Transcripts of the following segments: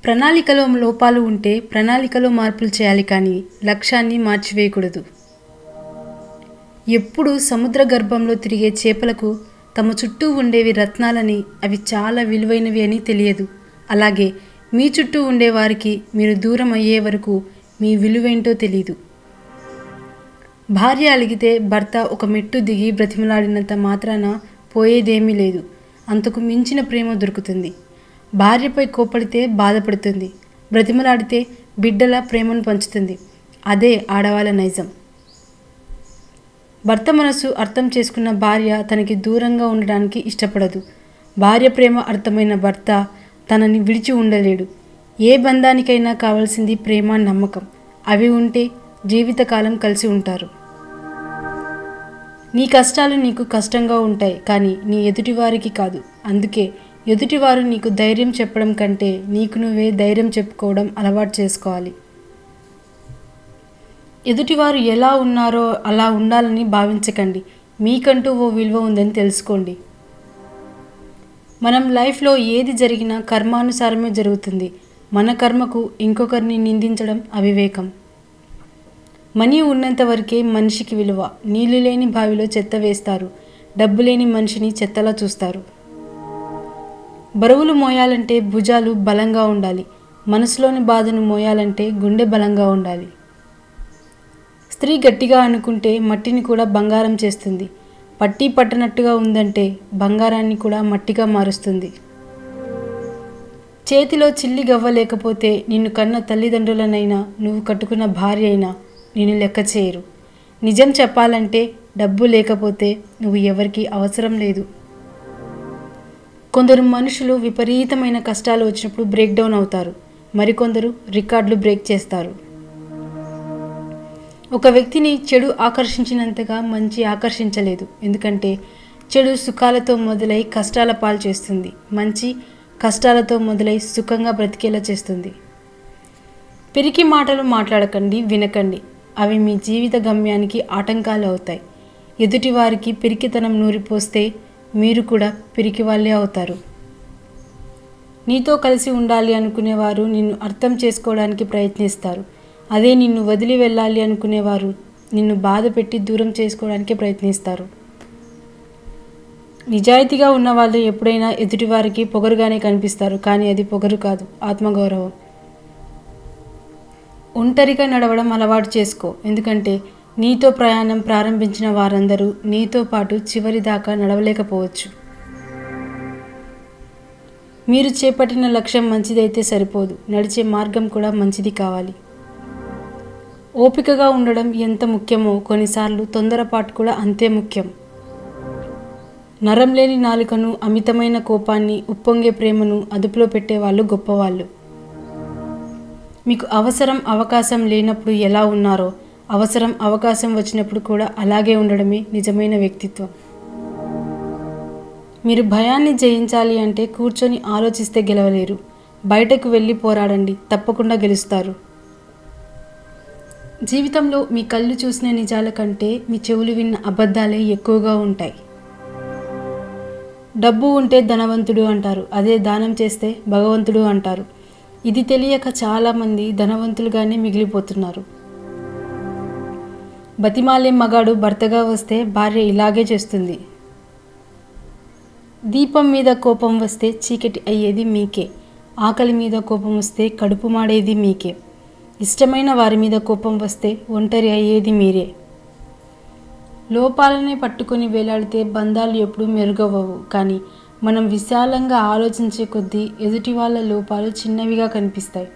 ప్రణాళికలో లోపాలు ఉంటే ప్రణాళికలో మార్పులు చేయాలి కానీ లక్ష్యాన్ని మార్చివేయకూడదు. ఎప్పుడు సముద్ర గర్భంలో తిరిగే చేపలకు తమ చుట్టూ ఉండేవి రత్నాలని, అవి చాలా విలువైనవి అని తెలియదు. అలాగే మీ చుట్టూ ఉండే వారికి మీరు దూరం అయ్యే వరకు మీ విలువేంటో తెలియదు. భార్య అలిగితే భర్త ఒక మెట్టు దిగి బ్రతిమలాడినంత మాత్రాన పోయేదేమీ లేదు. అంతకు మించిన ప్రేమ దొరుకుతుంది. భార్యపై కోపడితే బాధపడుతుంది, బ్రతిమలాడితే బిడ్డల ప్రేమను పంచుతుంది. అదే ఆడవాళ్ళ నైజం. భర్త మనసు అర్థం చేసుకున్న భార్య తనకి దూరంగా ఉండడానికి ఇష్టపడదు. భార్య ప్రేమ అర్థమైన భర్త తనని విడిచి ఉండలేడు. ఏ బంధానికైనా కావాల్సింది ప్రేమ, నమ్మకం. అవి ఉంటే జీవితకాలం కలిసి ఉంటారు. నీ కష్టాలు నీకు కష్టంగా ఉంటాయి కానీ నీ ఎదుటివారికి కాదు. అందుకే ఎదుటివారు నీకు ధైర్యం చెప్పడం కంటే నీకు నువ్వే ధైర్యం చెప్పుకోవడం అలవాటు చేసుకోవాలి. ఎదుటివారు ఎలా ఉన్నారో అలా ఉండాలని భావించకండి. మీకంటూ ఓ విలువ ఉందని తెలుసుకోండి. మనం లైఫ్లో ఏది జరిగినా కర్మానుసారమే జరుగుతుంది. మన కర్మకు ఇంకొకరిని నిందించడం అవివేకం. మనీ ఉన్నంత వరకే మనిషికి విలువ. నీళ్లు లేని బావిలో చెత్త వేస్తారు, డబ్బు లేని మనిషిని చెత్తలా చూస్తారు. బరువులు మోయాలంటే భుజాలు బలంగా ఉండాలి. మనసులోని బాధను మోయాలంటే గుండె బలంగా ఉండాలి. స్త్రీ గట్టిగా అనుకుంటే మట్టిని కూడా బంగారం చేస్తుంది. పట్టి పట్టనట్టుగా ఉందంటే బంగారాన్ని కూడా మట్టిగా మారుస్తుంది. చేతిలో చిల్లి గవ్వ లేకపోతే నిన్ను కన్న తల్లిదండ్రులనైనా, నువ్వు కట్టుకున్న భార్య అయినా నిన్ను లెక్క చేయరు. నిజం చెప్పాలంటే డబ్బు లేకపోతే నువ్వు ఎవరికి అవసరం లేదు. కొందరు మనుషులు విపరీతమైన కష్టాలు వచ్చినప్పుడు బ్రేక్ డౌన్ అవుతారు. మరికొందరు రికార్డులు బ్రేక్ చేస్తారు. ఒక వ్యక్తిని చెడు ఆకర్షించినంతగా మంచి ఆకర్షించలేదు. ఎందుకంటే చెడు సుఖాలతో మొదలై కష్టాల పాలు చేస్తుంది. మంచి కష్టాలతో మొదలై సుఖంగా బ్రతికేలా చేస్తుంది. పిరికి మాటలు మాట్లాడకండి, వినకండి. అవి మీ జీవిత గమ్యానికి ఆటంకాలు అవుతాయి. ఎదుటివారికి పిరికితనం నూరిపోస్తే మీరు కూడా పిరికి వాళ్ళే అవుతారు. నీతో కలిసి ఉండాలి అనుకునేవారు నిన్ను అర్థం చేసుకోవడానికి ప్రయత్నిస్తారు. అదే నిన్ను వదిలి వెళ్ళాలి అనుకునేవారు నిన్ను బాధ పెట్టి దూరం చేసుకోవడానికి ప్రయత్నిస్తారు. నిజాయితీగా ఉన్నవాళ్ళు ఎప్పుడైనా ఎదుటివారికి పొగరుగానే కనిపిస్తారు. కానీ అది పొగరు కాదు, ఆత్మగౌరవం. ఒంటరిగా నడవడం అలవాటు చేసుకో. ఎందుకంటే నీతో ప్రయాణం ప్రారంభించిన వారందరూ నీతో పాటు చివరి దాకా నడవలేకపోవచ్చు. మీరు చేపట్టిన లక్ష్యం మంచిదైతే సరిపోదు, నడిచే మార్గం కూడా మంచిది కావాలి. ఓపికగా ఉండడం ఎంత ముఖ్యమో కొన్నిసార్లు తొందరపాటు కూడా అంతే ముఖ్యం. నరం లేని నాలుకను, అమితమైన కోపాన్ని, ఉప్పొంగే ప్రేమను అదుపులో పెట్టేవాళ్ళు గొప్పవాళ్ళు. మీకు అవసరం అవకాశం లేనప్పుడు ఎలా ఉన్నారో, అవసరం అవకాశం వచ్చినప్పుడు కూడా అలాగే ఉండడమే నిజమైన వ్యక్తిత్వం. మీరు భయాన్ని జయించాలి అంటే కూర్చొని ఆలోచిస్తే గెలవలేరు. బయటకు వెళ్ళి పోరాడండి, తప్పకుండా గెలుస్తారు. జీవితంలో మీ కళ్ళు చూసిన నిజాల కంటే మీ చెవులు విన్న అబద్ధాలే ఎక్కువగా ఉంటాయి. డబ్బు ఉంటే ధనవంతుడు అంటారు, అదే దానం చేస్తే భగవంతుడు అంటారు. ఇది తెలియక చాలామంది ధనవంతులుగానే మిగిలిపోతున్నారు. బతిమాలే మగాడు భర్తగా వస్తే భార్య ఇలాగే చేస్తుంది. దీపం మీద కోపం వస్తే చీకటి అయ్యేది మీకే. ఆకలి మీద కోపం వస్తే కడుపు మాడేది మీకే. ఇష్టమైన వారి మీద కోపం వస్తే ఒంటరి అయ్యేది మీరే. లోపాలనే పట్టుకొని వేలాడితే బంధాలు ఎప్పుడూ మెరుగవ్వవు. కానీ మనం విశాలంగా ఆలోచించే కొద్దీ ఎదుటి వాళ్ళ లోపాలు చిన్నవిగా కనిపిస్తాయి.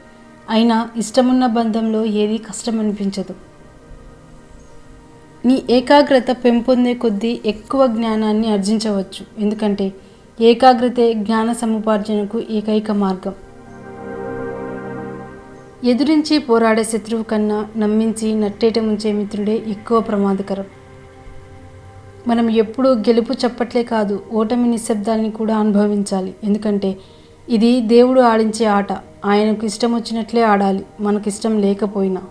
అయినా ఇష్టమున్న బంధంలో ఏది కష్టం అనిపించదు. నీ ఏకాగ్రత పెంపొందే కొద్దీ ఎక్కువ జ్ఞానాన్ని ఆర్జించవచ్చు. ఎందుకంటే ఏకాగ్రతే జ్ఞాన సముపార్జనకు ఏకైక మార్గం. ఎదురించి పోరాడే శత్రువు కన్నా నమ్మించి నట్టేట ముంచే మిత్రుడే ఎక్కువ ప్రమాదకరం. మనం ఎప్పుడూ గెలుపు చప్పట్లే కాదు, ఓటమి నిశ్శబ్దాల్ని కూడా అనుభవించాలి. ఎందుకంటే ఇది దేవుడు ఆడించే ఆట. ఆయనకు ఇష్టం వచ్చినట్లే ఆడాలి, మనకిష్టం లేకపోయినా.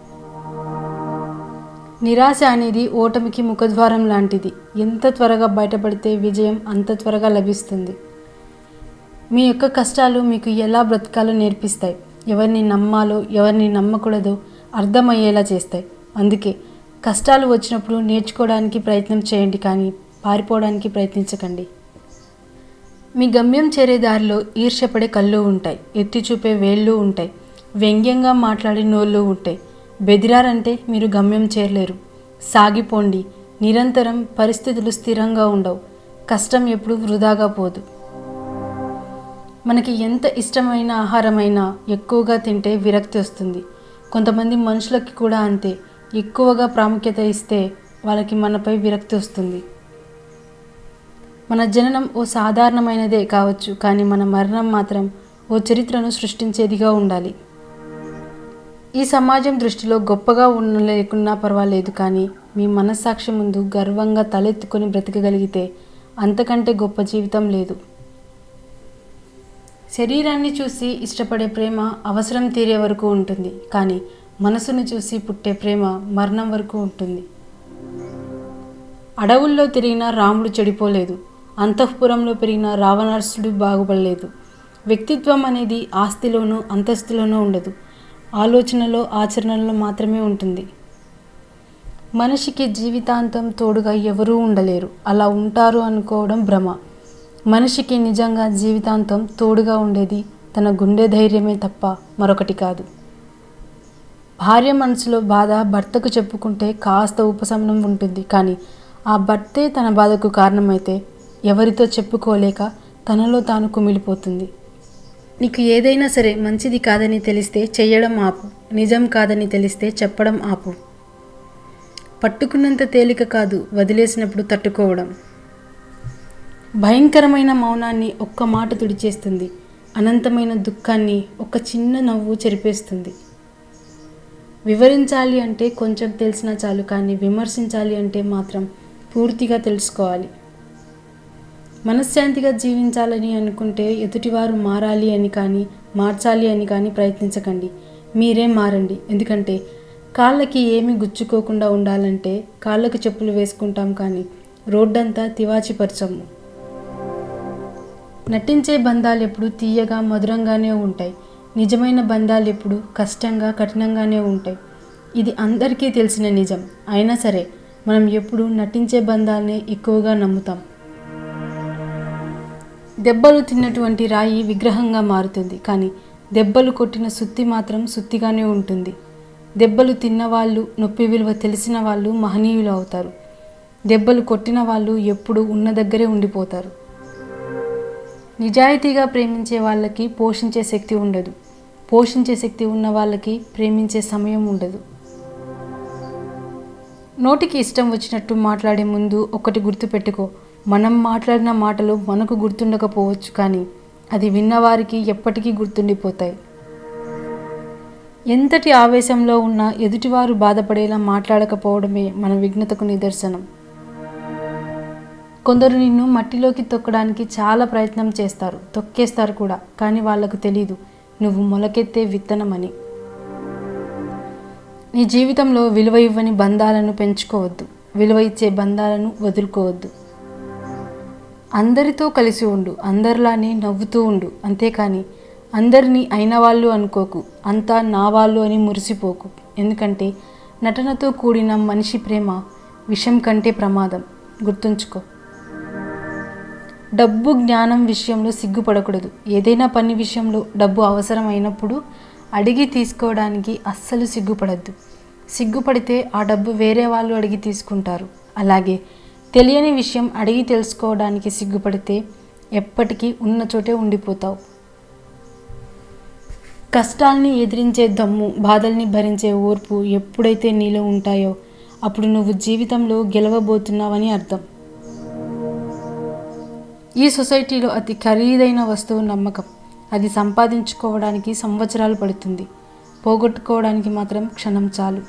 నిరాశ అనేది ఓటమికి ముఖద్వారం లాంటిది. ఎంత త్వరగా బయటపడితే విజయం అంత త్వరగా లభిస్తుంది. మీ యొక్క కష్టాలు మీకు ఎలా బ్రతకాలో నేర్పిస్తాయి. ఎవరిని నమ్మాలో ఎవరిని నమ్మకూడదో అర్థమయ్యేలా చేస్తాయి. అందుకే కష్టాలు వచ్చినప్పుడు నేర్చుకోవడానికి ప్రయత్నం చేయండి, కానీ పారిపోవడానికి ప్రయత్నించకండి. మీ గమ్యం చేరే దారిలో ఈర్ష్యపడే కళ్ళు ఉంటాయి, ఎత్తి చూపే వేళ్ళు ఉంటాయి, వ్యంగ్యంగా మాట్లాడే నోళ్ళు ఉంటాయి. బెదిరారంటే మీరు గమ్యం చేరలేరు. సాగిపోండి. నిరంతరం పరిస్థితులు స్థిరంగా ఉండవు. కష్టం ఎప్పుడు వృధాగా పోదు. మనకి ఎంత ఇష్టమైన ఆహారమైనా ఎక్కువగా తింటే విరక్తి వస్తుంది. కొంతమంది మనుషులకి కూడా అంతే. ఎక్కువగా ప్రాముఖ్యత ఇస్తే వాళ్ళకి మనపై విరక్తి వస్తుంది. మన జననం ఓ సాధారణమైనదే కావచ్చు, కానీ మన మరణం మాత్రం ఓ చరిత్రను సృష్టించేదిగా ఉండాలి. ఈ సమాజం దృష్టిలో గొప్పగా లేకున్నా పర్వాలేదు, కానీ మీ మనస్సాక్షి ముందు గర్వంగా తలెత్తుకొని బ్రతకగలిగితే అంతకంటే గొప్ప జీవితం లేదు. శరీరాన్ని చూసి ఇష్టపడే ప్రేమ అవసరం తీరే వరకు ఉంటుంది, కానీ మనసును చూసి పుట్టే ప్రేమ మరణం వరకు ఉంటుంది. అడవుల్లో తిరిగిన రాముడు చెడిపోలేదు, అంతఃపురంలో పెరిగిన రావణాసుడు బాగుపడలేదు. వ్యక్తిత్వం అనేది ఆస్తిలోనూ అంతస్తులోనూ ఉండదు, ఆలోచనలో ఆచరణలో మాత్రమే ఉంటుంది. మనిషికి జీవితాంతం తోడుగా ఎవరూ ఉండలేరు. అలా ఉంటారు అనుకోవడం భ్రమ. మనిషికి నిజంగా జీవితాంతం తోడుగా ఉండేది తన గుండె ధైర్యమే తప్ప మరొకటి కాదు. భార్య మనసులో బాధ భర్తకు చెప్పుకుంటే కాస్త ఉపశమనం ఉంటుంది, కానీ ఆ భర్తే తన బాధకు కారణమైతే ఎవరితో చెప్పుకోలేక తనలో తాను కుమిలిపోతుంది. నీకు ఏదైనా సరే మంచిది కాదని తెలిస్తే చెయ్యడం ఆపు. నిజం కాదని తెలిస్తే చెప్పడం ఆపు. పట్టుకున్నంత తేలిక కాదు వదిలేసినప్పుడు తట్టుకోవడం. భయంకరమైన మౌనాన్ని ఒక్క మాట తుడిచేస్తుంది. అనంతమైన దుఃఖాన్ని ఒక చిన్న నవ్వు చెరిపేస్తుంది. వివరించాలి అంటే కొంచెం తెలిసినా చాలు, కానీ విమర్శించాలి అంటే మాత్రం పూర్తిగా తెలుసుకోవాలి. మనశ్శాంతిగా జీవించాలని అనుకుంటే ఎదుటివారు మారాలి అని కానీ మార్చాలి అని కానీ ప్రయత్నించకండి. మీరే మారండి. ఎందుకంటే కాళ్ళకి ఏమీ గుచ్చుకోకుండా ఉండాలంటే కాళ్ళకు చెప్పులు వేసుకుంటాం, కానీ రోడ్డంతా తివాచిపరచము. నటించే బంధాలు ఎప్పుడు తీయగా మధురంగానే ఉంటాయి. నిజమైన బంధాలు ఎప్పుడు కష్టంగా కఠినంగానే ఉంటాయి. ఇది అందరికీ తెలిసిన నిజం. అయినా సరే మనం ఎప్పుడు నటించే బంధాలనే ఎక్కువగా నమ్ముతాం. దెబ్బలు తిన్నటువంటి రాయి విగ్రహంగా మారుతుంది, కానీ దెబ్బలు కొట్టిన సుత్తి మాత్రం సుత్తిగానే ఉంటుంది. దెబ్బలు తిన్నవాళ్ళు, నొప్పి విలువ తెలిసిన వాళ్ళు మహనీయులు అవుతారు. దెబ్బలు కొట్టిన వాళ్ళు ఎప్పుడు ఉన్న దగ్గరే ఉండిపోతారు. నిజాయితీగా ప్రేమించే వాళ్ళకి పోషించే శక్తి ఉండదు. పోషించే శక్తి ఉన్న వాళ్ళకి ప్రేమించే సమయం ఉండదు. నోటికి ఇష్టం వచ్చినట్టు మాట్లాడే ముందు ఒకటి గుర్తుపెట్టుకో. మనం మాట్లాడిన మాటలు మనకు గుర్తుండకపోవచ్చు, కానీ అది విన్నవారికి ఎప్పటికీ గుర్తుండిపోతాయి. ఎంతటి ఆవేశంలో ఉన్నా ఎదుటివారు బాధపడేలా మాట్లాడకపోవడమే మన విఘ్నతకు నిదర్శనం. కొందరు నిన్ను మట్టిలోకి తొక్కడానికి చాలా ప్రయత్నం చేస్తారు, తొక్కేస్తారు కూడా, కానీ వాళ్లకు తెలీదు నువ్వు మొలకెత్తే విత్తనమని. నీ జీవితంలో విలువ ఇవ్వని బంధాలను పెంచుకోవద్దు, విలువ ఇచ్చే బంధాలను వదులుకోవద్దు. అందరితో కలిసి ఉండు, అందరిలానే నవ్వుతూ ఉండు, అంతేకాని అందరినీ అయిన వాళ్ళు అనుకోకు, అంతా నా వాళ్ళు అని మురిసిపోకు. ఎందుకంటే నటనతో కూడిన మనిషి ప్రేమ విషం కంటే ప్రమాదం. గుర్తుంచుకో. డబ్బు జ్ఞానం విషయంలో సిగ్గుపడకూడదు. ఏదైనా పని విషయంలో డబ్బు అవసరం అయినప్పుడు అడిగి తీసుకోవడానికి అస్సలు సిగ్గుపడద్దు. సిగ్గుపడితే ఆ డబ్బు వేరే వాళ్ళు అడిగి తీసుకుంటారు. అలాగే తెలియని విషయం అడిగి తెలుసుకోవడానికి సిగ్గుపడితే ఎప్పటికీ ఉన్న చోటే ఉండిపోతావు. కష్టాల్ని ఎదిరించే దమ్ము, బాధల్ని భరించే ఓర్పు ఎప్పుడైతే నీలో ఉంటాయో అప్పుడు నువ్వు జీవితంలో గెలవబోతున్నావని అర్థం. ఈ సొసైటీలో అతి ఖరీదైన వస్తువు నమ్మకం. అది సంపాదించుకోవడానికి సంవత్సరాలు పడుతుంది, పోగొట్టుకోవడానికి మాత్రం క్షణం చాలు.